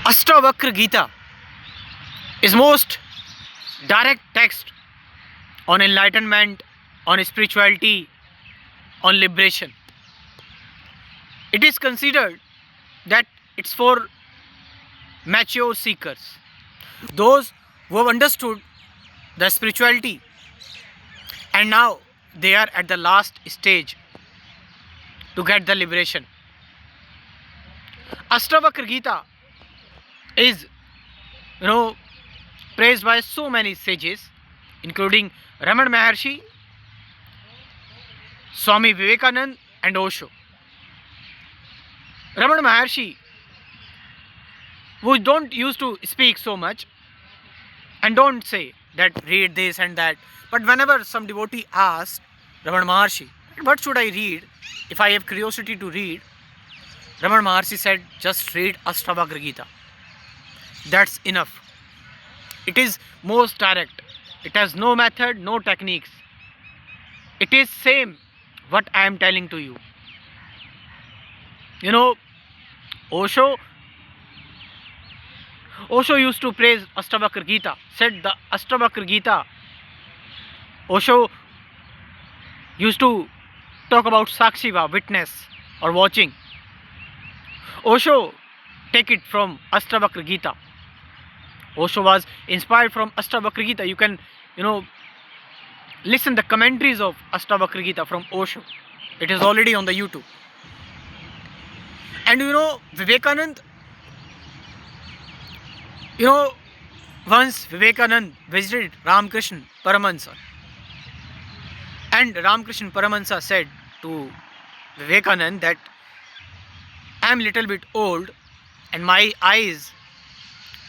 Ashtavakra Gita is most direct text on enlightenment, on spirituality, on liberation. It is considered that it's for mature seekers, those who have understood the spirituality and now they are at the last stage to get the liberation. Ashtavakra Gita is, praised by so many sages, including Ramana Maharshi, Swami Vivekanand, and Osho. Ramana Maharshi, who don't used to speak so much and don't say that read this and that, but whenever some devotee asks Ramana Maharshi, what should I read if I have curiosity to read, Ramana Maharshi said, just read Ashtavakra Gita. That's enough. It is most direct. It has no method, no techniques. It is same what I am telling to you. Osho used to praise Ashtavakra Gita, said the Ashtavakra Gita. Osho used to talk about Sakshiva, witness or watching. Osho take it from Ashtavakra Gita. Osho was inspired from Ashtavakra Gita. You can, listen the commentaries of Ashtavakra Gita from Osho. It is already on the YouTube. And Vivekanand, once Vivekanand visited Ramakrishna Paramahansa, and Ramakrishna Paramahansa said to Vivekanand that I am little bit old and my eyes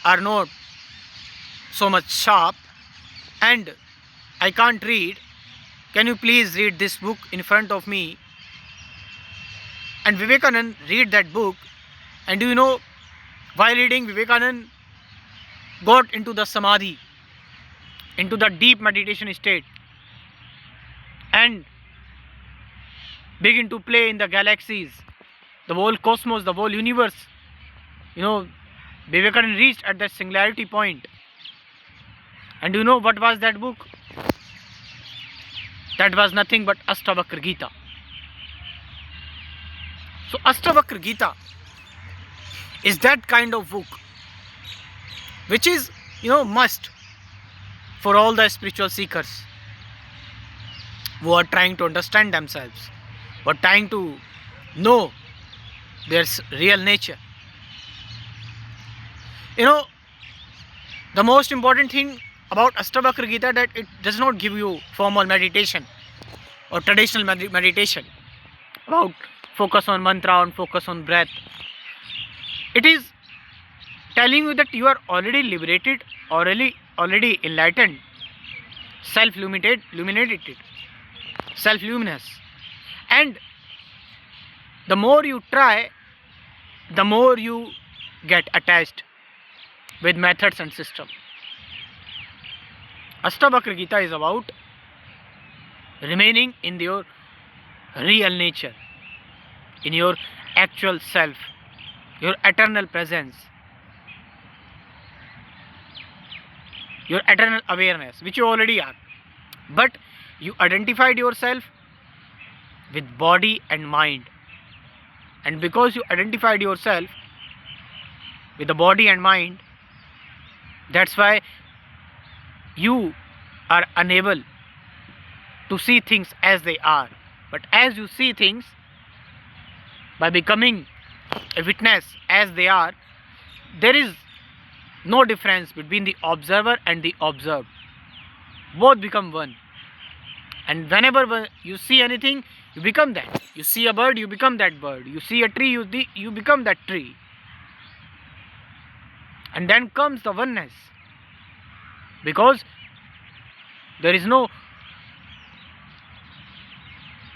are not so much sharp and I can't read. Can you please read this book in front of me? And Vivekanand read that book, and while reading, Vivekanand got into the samadhi, into the deep meditation state, and begin to play in the galaxies, the whole cosmos, the whole universe. Vivekanand reached at that singularity point. And what was that book? That was nothing but Ashtavakra Gita. So Ashtavakra Gita is that kind of book which is, must for all the spiritual seekers who are trying to understand themselves, who are trying to know their real nature. The most important thing about Ashtavakra Gita that it does not give you formal meditation or traditional meditation about focus on mantra and focus on breath. It is telling you that you are already liberated, already enlightened, self-illuminated, self-luminous. And the more you try, the more you get attached with methods and system. Ashtavakra Gita is about remaining in your real nature, in your actual self, your eternal presence, your eternal awareness, which you already are. But you identified yourself with body and mind. And because you identified yourself with the body and mind, that's why you are unable to see things as they are. But as you see things, by becoming a witness as they are, there is no difference between the observer and the observed. Both become one. And whenever you see anything, you become that. You see a bird, you become that bird. You see a tree, you become that tree. And then comes the oneness. Because there is no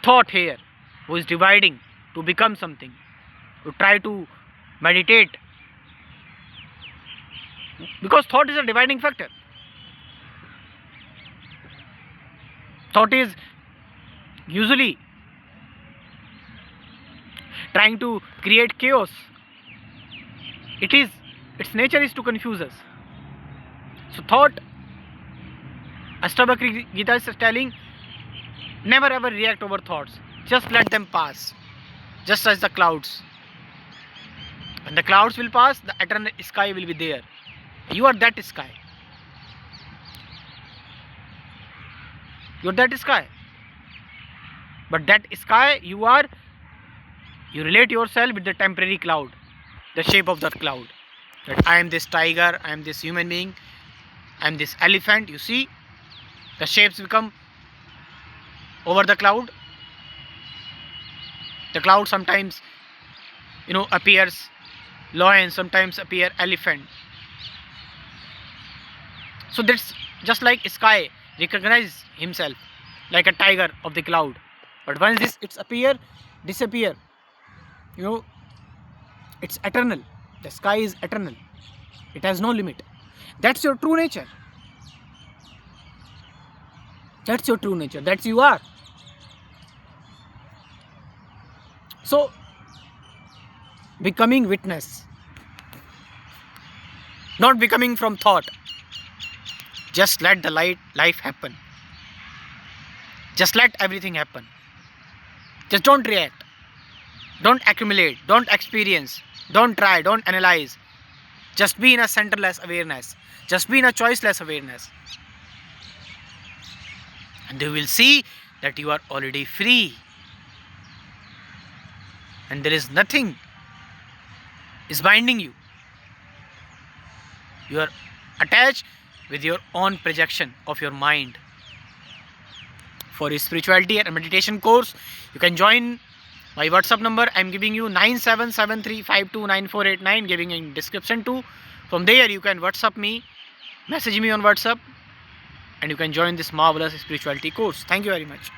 thought here who is dividing to become something, to try to meditate. Because thought is a dividing factor. Thought is usually trying to create chaos. It is its nature is to confuse us. So thought, Ashtabakri Gita is telling, never ever react over thoughts. Just let them pass. Just as the clouds. When the clouds will pass, the eternal sky will be there. You are that sky. You are that sky. But that sky, you relate yourself with the temporary cloud, the shape of that cloud. That I am this tiger, I am this human being, I am this elephant. You see, the shapes become over the cloud. The cloud sometimes, appears lion, sometimes appear elephant. So that's just like sky recognize himself like a tiger of the cloud. But once it's disappear, it's eternal. The sky is eternal. It has no limit. That's your true nature. That's your true nature. That's you are. So, becoming witness, not becoming from thought. Just let the life happen. Just let everything happen. Just don't react. Don't accumulate. Don't experience. Don't try. Don't analyze. Just be in a centerless awareness. Just be in a choiceless awareness. And you will see that you are already free. And there is nothing is binding you. You are attached with your own projection of your mind. For your spirituality and meditation course, you can join my WhatsApp number. I am giving you 9773529489, giving in description too. From there you can WhatsApp me, message me on WhatsApp, and you can join this marvelous spirituality course. Thank you very much.